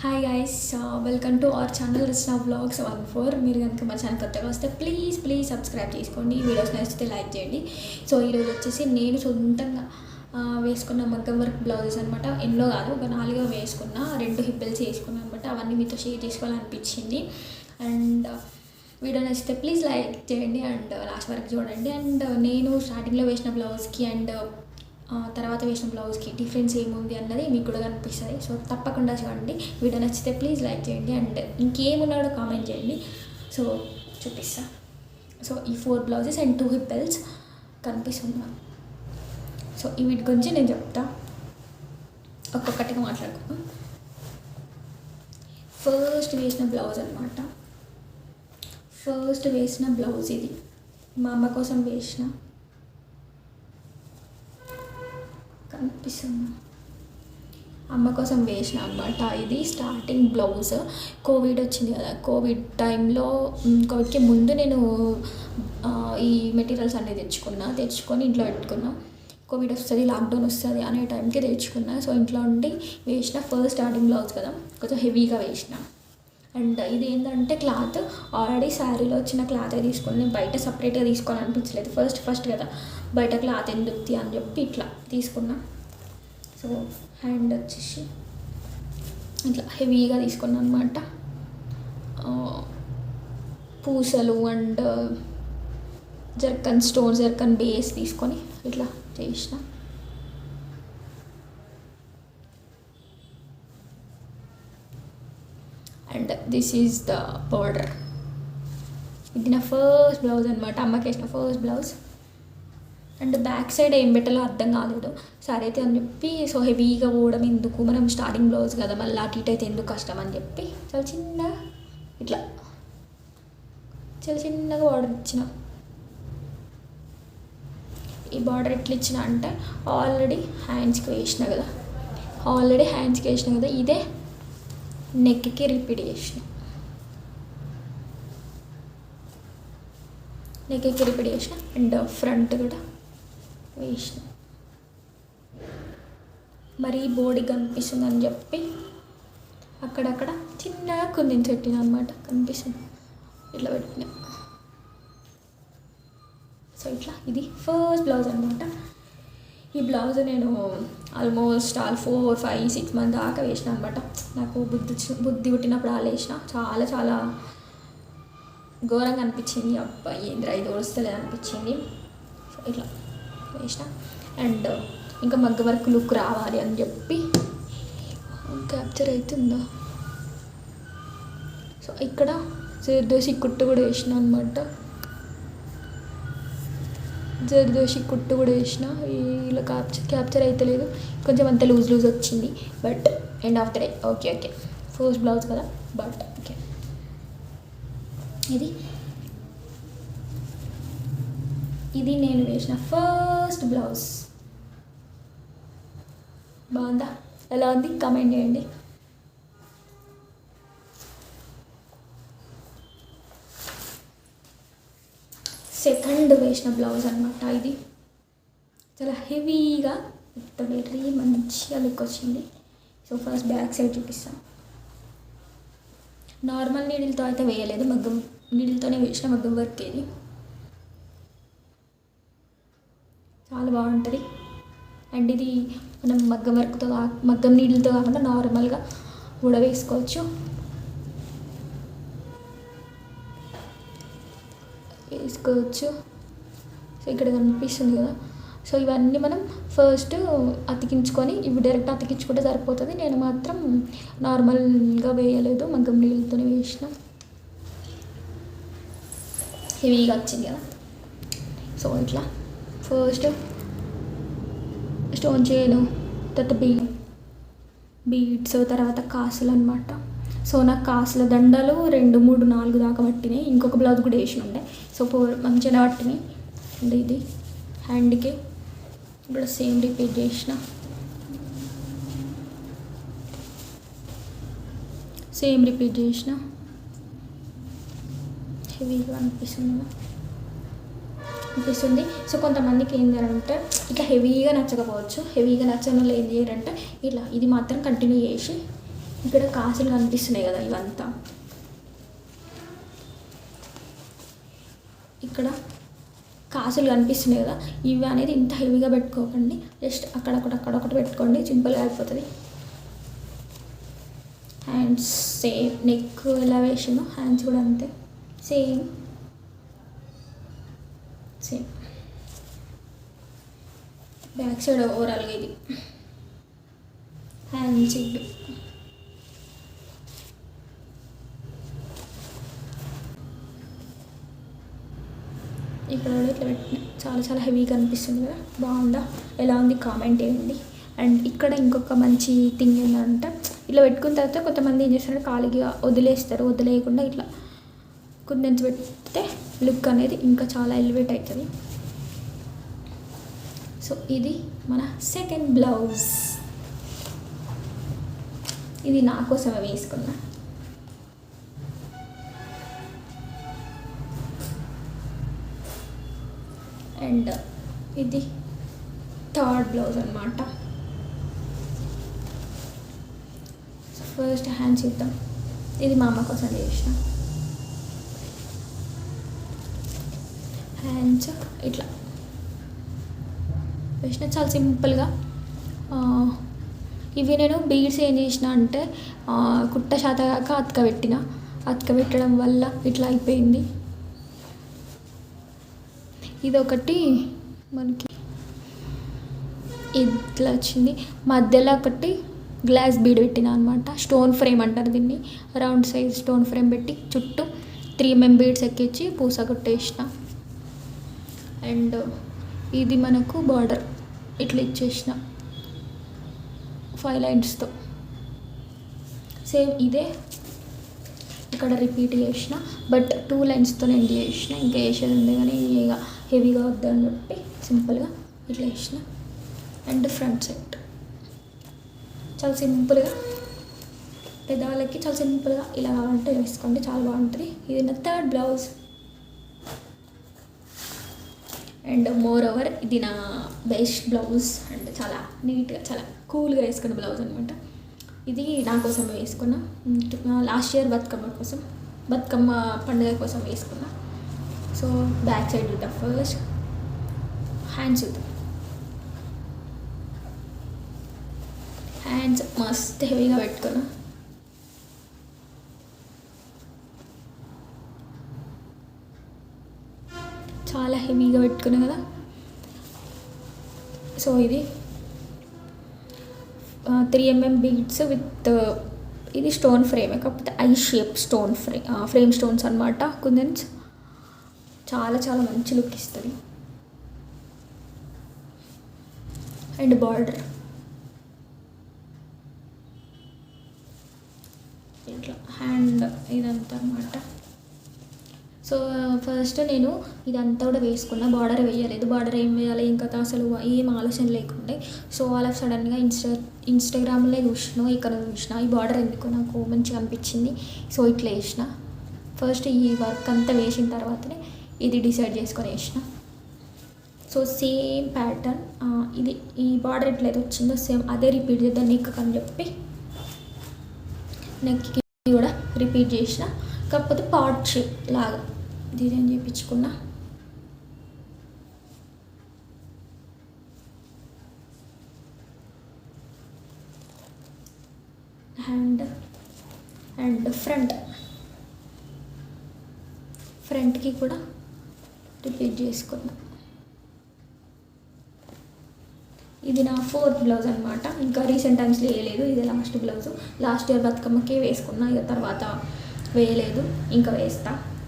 Hi guys, welcome to our channel Risna vlogs 14. మీరు కనుక మా ఛానల్ కొత్తగా వస్తే ప్లీజ్ సబ్స్క్రైబ్ చేసుకోండి. వీడియోస్ నచ్చితే లైక్ చేయండి. సో ఈరోజు వచ్చేసి నేను సొంతంగా వేసుకున్న మగ్గం వర్క్ బ్లౌజెస్ అనమాట. ఎన్నో కాదు, ఒక 4 వేసుకున్న, 2 హిబ్బెల్స్ వేసుకున్నాను అనమాట. అవన్నీ మీతో షేర్ చేసుకోవాలనిపించింది. అండ్ వీడియో నచ్చితే ప్లీజ్ లైక్ చేయండి అండ్ లాస్ట్ వరకు చూడండి. అండ్ నేను స్టార్టింగ్లో వేసిన బ్లౌజ్కి అండ్ తర్వాత వేసిన బ్లౌజ్కి డిఫరెన్స్ ఏముంది అన్నది మీకు కూడా కనిపిస్తుంది. సో తప్పకుండా చూడండి. వీడియో నచ్చితే ప్లీజ్ లైక్ చేయండి అండ్ ఇంకేమున్నాడో కామెంట్ చేయండి. సో చూపిస్తా. సో ఈ 4 బ్లౌజెస్ అండ్ 2 హిబ్బెల్స్ కనిపిస్తున్నాను. సో ఈ వీటి గురించి నేను చెప్తా, ఒక్కొక్కటిగా మాట్లాడుకున్నాం. ఫస్ట్ వేసిన బ్లౌజ్ అనమాట. ఫస్ట్ వేసిన బ్లౌజ్ ఇది మా అమ్మ కోసం వేసిన, కనిపిస్తుంది, అమ్మ కోసం వేసిన అనమాట. ఇది స్టార్టింగ్ బ్లౌజ్. కోవిడ్ వచ్చింది కదా, కోవిడ్కి ముందు నేను ఈ మెటీరియల్స్ అన్నీ తెచ్చుకొని ఇంట్లో పెట్టుకున్నా. కోవిడ్ వస్తుంది, లాక్డౌన్ వస్తుంది అనే టైంకి తెచ్చుకున్నా. సో ఇంట్లో ఉండి వేసిన ఫస్ట్ స్టార్టింగ్ బ్లౌజ్ కదా, కొంచెం హెవీగా వేసిన. అండ్ ఇది ఏంటంటే క్లాత్ ఆల్రెడీ శారీలో వచ్చిన క్లాతే తీసుకుని, నేను బయట సపరేట్గా తీసుకోవాలనిపించలేదు. ఫస్ట్ కదా, బయట క్లాత్ ఎందుకు అని చెప్పి ఇట్లా తీసుకున్నా. సో హ్యాండ్ వచ్చేసి ఇట్లా హెవీగా తీసుకున్నా అనమాట. పూసలు అండ్ జర్కన్ బేస్ తీసుకొని ఇట్లా చేసిన. And this is the border. ఇది నా ఫస్ట్ బ్లౌజ్ అనమాట, అమ్మకి వేసిన first blouse. And back side ఏం పెట్టాలో అర్థం కాలేదు. సరే అయితే అని చెప్పి, సో హెవీగా పోవడం ఎందుకు, మనం స్టార్టింగ్ బ్లౌజ్ కదా, మళ్ళీ అటు ఇటు అయితే ఎందుకు కష్టం అని చెప్పి చాలా చిన్నగా బార్డర్ ఇచ్చిన. ఈ బార్డర్ ఎట్లా ఇచ్చిన అంటే ఆల్రెడీ హ్యాండ్స్కి వేసిన కదా, ఇదే నెక్కి రిపీట్ చేసిన. అండ్ ఫ్రంట్ కూడా వేసిన. మరీ బోడీ కనిపిస్తుందని చెప్పి అక్కడక్కడ చిన్నగా కుందిని పెట్టిన అనమాట, కనిపిస్తుంది ఇట్లా పెట్టిన. సో ఇట్లా ఇది ఫస్ట్ బ్లౌజ్ అనమాట. ఈ బ్లౌజ్ నేను ఆల్మోస్ట్ 4-5-6 మంత్ దాకా వేసిన అనమాట. నాకు బుద్ధి పుట్టినప్పుడు వేసిన. చాలా ఘోరంగా అనిపించింది. అబ్బాయి ఏంద్రా ఇది వస్తలేదు అనిపించింది. సో ఇట్లా వేసిన. అండ్ ఇంకా మగ్గ వర్క్ లుక్ రావాలి అని చెప్పి క్యాప్చర్ అవుతుందా. సో ఇక్కడ జర్దోసి కుట్టు కూడా వేసిన అనమాట. ఇలా క్యాప్చర్ అయితే లేదు, కొంచెం అంత లూజ్ వచ్చింది. But end of the day okay first blouse కదా, బట్ ఓకే. ఇది నేను వేసిన ఫస్ట్ బ్లౌజ్. బాగుందా, ఎలా ఉంది కామెంట్ చేయండి. సెకండ్ వేసిన బ్లౌజ్ అనమాట. ఇది చాలా హెవీగా వెరీ మంచిగా లుక్ వచ్చింది. సో ఫస్ట్ బ్యాక్ సైడ్ చూపిస్తాను. నార్మల్ నీడిల్తో అయితే వేయలేదు, నీడిల్తోనే వేసిన మగ్గం వర్క్. ఇది చాలా బాగుంటుంది. అండ్ ఇది మనం మగ్గం నీడిల్తో కాకుండా నార్మల్గా కూడా వేసుకోవచ్చు. సో ఇక్కడ కనిపిస్తుంది కదా. సో ఇవన్నీ మనం ఫస్ట్ అతికించుకొని, ఇవి డైరెక్ట్ అతికించుకుంటే సరిపోతుంది. నేను మాత్రం నార్మల్గా వేయలేదు, మగ్గం నీళ్ళతోనే వేసిన. హెవీగా వచ్చింది కదా. సో ఇట్లా ఫస్ట్ స్టోన్ చైను, తర్వాత బీడ్స్, తర్వాత కాసులు అనమాట. సో నాకు కాసుల దండలు 2, 3, 4 దాకా పట్టినాయి. ఇంకొక బ్లౌజ్ కూడా వేసి ఉండే. సో 4 మంచిగా పట్టినాయి. అండ్ ఇది హ్యాండ్కి కూడా సేమ్ రిపీట్ చేసిన. హెవీగా అనిపిస్తుంది. సో కొంతమందికి ఏం చేయాలంటే ఇట్లా హెవీగా నచ్చకపోవచ్చు. హెవీగా నచ్చని వాళ్ళు ఏం చేయాలంటే ఇట్లా ఇది మాత్రం కంటిన్యూ చేసి ఇక్కడ కాసులు కనిపిస్తున్నాయి కదా, ఇవంతా ఇక్కడ కాసులు కనిపిస్తున్నాయి కదా, ఇవి అనేది ఇంత హెవీగా పెట్టుకోకండి, జస్ట్ అక్కడొకటి పెట్టుకోండి, సింపుల్గా అయిపోతుంది. హ్యాండ్స్ సేమ్, నెక్ ఎలా వేసాను హ్యాండ్స్ కూడా అంతే సేమ్. బ్యాక్ సైడ్ ఓవరాల్గా ఇది హ్యాండ్స్ ఇవి. ఇక్కడ కూడా ఇట్లా పెట్టిన చాలా చాలా హెవీగా అనిపిస్తుంది కదా, బాగుందా, ఎలా ఉంది కామెంట్ చేయండి. అండ్ ఇక్కడ ఇంకొక మంచి థింగ్ ఏంటంటే, ఇట్లా పెట్టుకున్న తర్వాత కొంతమంది ఏం చేస్తారంటే ఖాళీగా వదిలేస్తారు, వదిలేయకుండా ఇట్లా కుందెన్స్ పెడితే లుక్ అనేది ఇంకా చాలా ఎలివేట్ అవుతుంది. సో ఇది మన సెకండ్ బ్లౌజ్, ఇది నా కోసమే వేసుకున్నా. అండ్ ఇది థర్డ్ బ్లౌజ్ అనమాట. ఫస్ట్ హ్యాండ్స్ ఇద్దాం, ఇది మా అమ్మ కోసం చేసిన. హ్యాండ్స్ ఇట్లా వేసిన చాలా సింపుల్గా. ఇవి నేను బీడ్స్ ఏం చేసిన అంటే కుట్ట శాతగాక అతకబెట్టడం వల్ల ఇట్లా అయిపోయింది. ఇదొకటి మనకి ఇట్లా వచ్చింది, మధ్యలో ఒకటి గ్లాస్ బీడ్ పెట్టిన అనమాట, స్టోన్ ఫ్రేమ్ అంటారు దీన్ని, రౌండ్ సైజ్ స్టోన్ ఫ్రేమ్ పెట్టి చుట్టూ 3mm బీడ్స్ ఎక్కించి పూస కొట్టేసిన. అండ్ ఇది మనకు బార్డర్ ఇట్లా ఇచ్చేసిన 5 లైన్స్తో, సేమ్ ఇదే ఇక్కడ రిపీట్ చేసిన, బట్ 2 లైన్స్తో ఎండ్ చేసిన. ఇంకా వేసేది ఉంది కానీ ఇక హెవీగా వద్దని చెప్పి సింపుల్గా ఇట్లా వేసిన. అండ్ ఫ్రంట్ సైడ్ చాలా సింపుల్గా, పెద్దవాళ్ళకి చాలా సింపుల్గా ఇలా కావాలంటే వేసుకోండి, చాలా బాగుంటుంది. ఇది నా third blouse. And more over ఇది నా బెస్ట్ బ్లౌజ్, అండ్ చాలా నీట్గా చాలా కూల్గా వేసుకున్న బ్లౌజ్ అనమాట. ఇది నా కోసం వేసుకున్నా, లాస్ట్ ఇయర్ బతుకమ్మ పండుగ కోసం వేసుకున్నా. సో బ్యాక్ సైడ్ చూద్దాం, ఫస్ట్ హ్యాండ్స్ చూద్దాం. హ్యాండ్స్ మస్త్ హెవీగా పెట్టుకున్నా, చాలా హెవీగా పెట్టుకున్నా కదా. సో ఇది 3mm బీడ్స్ విత్, ఇది స్టోన్ ఫ్రేమే కాకపోతే I shape stone frame stones అనమాట, కుందన్స్. చాలా చాలా మంచి లుక్ ఇస్తుంది. అండ్ బార్డర్ ఇట్లా హ్యాండ్ ఇదంతా అనమాట. సో ఫస్ట్ నేను ఇదంతా కూడా వేసుకున్నా, బార్డర్ వేయలేదు, బార్డర్ ఏం వేయాలి ఇంకా అసలు ఏం ఆలోచన లేకుండే. సో అలా సడన్గా ఇన్స్టాగ్రామ్లో ఇక్కడ చూసిన ఈ బార్డర్ ఎందుకు నాకు మంచిగా అనిపించింది, సో ఇట్లా వేసిన. ఫస్ట్ ఈ వర్క్ అంతా వేసిన తర్వాతనే ఇది డిసైడ్ చేసుకొని వేసిన. సో సేమ్ ప్యాటర్న్, ఇది ఈ బార్డర్ ఎట్లయితే వచ్చిందో సేమ్ అదే రిపీట్ చేద్దాం నెక్ అని చెప్పి నెక్కి కూడా రిపీట్ చేసిన, కాకపోతే పార్ట్ షేప్ లాగా డిజైన్ చేయించుకున్నా. హ్యాండ్ అండ్ ఫ్రంట్కి కూడా రిపీట్ చేసుకున్నా. ఇది నా 4th బ్లౌజ్ అనమాట, ఇంకా రీసెంట్ టైమ్స్లో వేయలేదు, ఇది లాస్ట్ బ్లౌజ్. లాస్ట్ ఇయర్ బతుకమ్మకే వేసుకున్నా, ఇక తర్వాత వేయలేదు, ఇంకా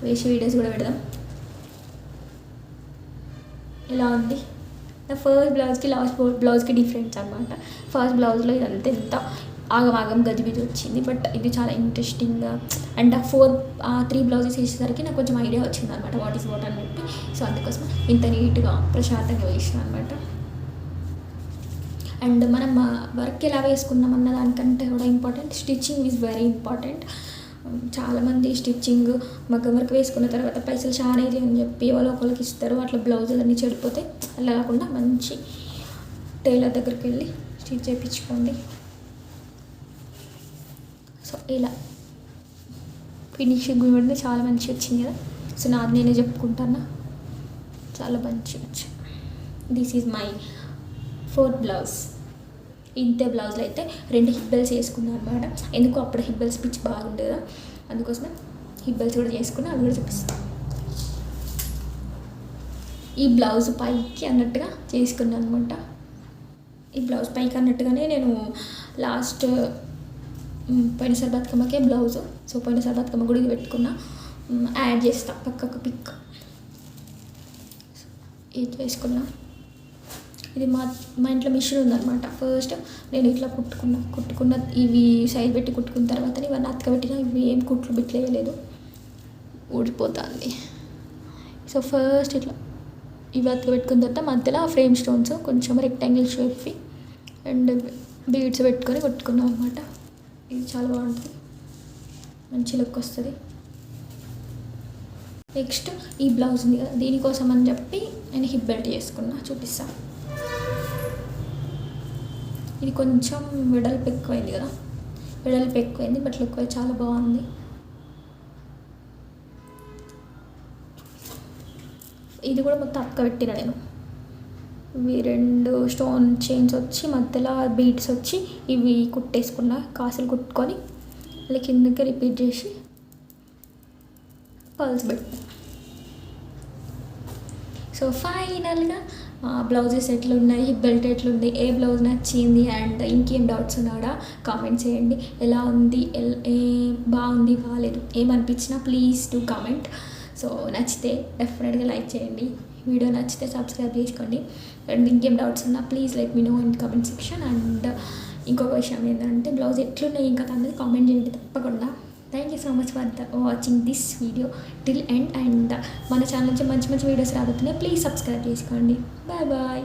వేసి వీడియోస్ కూడా పెడదాం. ఇలా ఉంది నా ఫస్ట్ బ్లౌజ్కి లాస్ట్ బ్లౌజ్కి డిఫరెన్స్ అనమాట. ఫస్ట్ బ్లౌజ్లో ఇదంతా ఎంత ఆగమాగం గజిబిజి వచ్చింది, బట్ ఇది చాలా ఇంట్రెస్టింగ్గా. అండ్ ఆ 3 బ్లౌజెస్ వేసేసరికి నాకు కొంచెం ఐడియా వచ్చింది అనమాట, వాట్ ఈస్ వాట్ అని చెప్పి. సో అందుకోసం ఇంత నీట్గా ప్రశాంతంగా వేసిన అనమాట. అండ్ మనం వర్క్ ఎలా వేసుకున్నాం అన్న దానికంటే కూడా important stitching is very important. చాలామంది స్టిచ్చింగ్ మగ్గం వర్క్ వేసుకున్న తర్వాత పైసలు చాలా అయితే అని చెప్పి ఒకరికి ఇస్తారు, అట్లా బ్లౌజులు అన్నీ చెడిపోతే. అలా కాకుండా మంచి టైలర్ దగ్గరికి వెళ్ళి స్టిచ్ చేయించుకోండి. సో ఇలా ఫినిషింగ్ కూడా చాలా మంచిగా వచ్చింది కదా. సో నాది నేనే చెప్పుకుంటాను, చాలా మంచిగా వచ్చింది. This is my 4th blouse. ఇంతే బ్లౌజ్లో అయితే 2 హిబ్బెల్స్ వేసుకున్నాను అనమాట. ఎందుకు అప్పుడు హిబ్బెల్స్ పిచ్చి బాగుండే కదా, అందుకోసమే హిబ్బెల్స్ కూడా చేసుకున్నా, అవి కూడా చూపిస్తాను. ఈ బ్లౌజ్ పైకి అన్నట్టుగా చేసుకున్నాను అనమాట. ఈ బ్లౌజ్ పైకి అన్నట్టుగానే నేను లాస్ట్ పోయినసారి బతుకమ్మకే బ్లౌజు. సో పోయినసారి బతుకమ్మ గుడికి పెట్టుకున్నా, యాడ్ చేస్తా పక్కకు పిక్. ఇది చేసుకున్నా. ఇది మా ఇంట్లో మిషన్ ఉందన్నమాట. ఫస్ట్ నేను ఇట్లా కుట్టుకున్న ఇవి సైడ్ పెట్టి కుట్టుకున్న తర్వాత ఇవన్నీ అతకబెట్టిన, ఇవి ఏం కుట్లు బిట్లేయలేదు, ఊడిపోతుంది. సో ఫస్ట్ ఇట్లా ఇవి అతకబెట్టుకున్న తర్వాత మధ్యలో ఫ్రేమ్ స్టోన్స్ కొంచెం రెక్టాంగిల్ షేప్వి అండ్ బీడ్స్ పెట్టుకొని కుట్టుకున్నాం అనమాట. ఇది చాలా బాగుంటుంది, మంచి లుక్ వస్తుంది. నెక్స్ట్ ఈ బ్లౌజ్ ఉంది కదా, దీనికోసం అని చెప్పి నేను హిప్ బెల్ట్ చేసుకున్నా, చూపిస్తాను. ఇది కొంచెం వెడల్పు ఎక్కువైంది కదా, వెడల్పు ఎక్కువైంది, బట్ లుక్ చాలా బాగుంది. ఇది కూడా మొత్తం అతకబెట్టిన నేను. ఇవి 2 స్టోన్ చైన్స్ వచ్చి మధ్యలో బీడ్స్ వచ్చి ఇవి కుట్టేసుకున్నా, కాసులు కుట్టుకొని మళ్ళీ కిందకి రిపీట్ చేసి పల్స్ పెట్టినా. సో ఫైనల్గా బ్లౌజెస్ ఎట్లున్నాయి, హిప్ బెల్ట్ ఎట్లుంది, ఏ బ్లౌజ్ నచ్చింది అండ్ ఇంకేం డౌట్స్ ఉన్నాడా కామెంట్ చేయండి. ఎలా ఉంది, బాగుంది బాగాలేదు ఏమనిపించినా ప్లీజ్ డూ కామెంట్. సో నచ్చితే డెఫినెట్గా లైక్ చేయండి, వీడియో నచ్చితే సబ్స్క్రైబ్ చేసుకోండి. అండ్ ఇంకేం డౌట్స్ ఉన్నా please let me know in comment section. And ఇంకొక విషయం ఏంటంటే బ్లౌజ్ ఎట్లున్నాయి ఇంకా అన్నది కామెంట్ చేయండి తప్పకుండా. Thank you so much for watching this video till end. And మన ఛానల్ నుంచి మంచి మంచి వీడియోస్ రాబోతున్నాయి, ప్లీజ్ సబ్స్క్రైబ్ చేసుకోండి. Bye bye.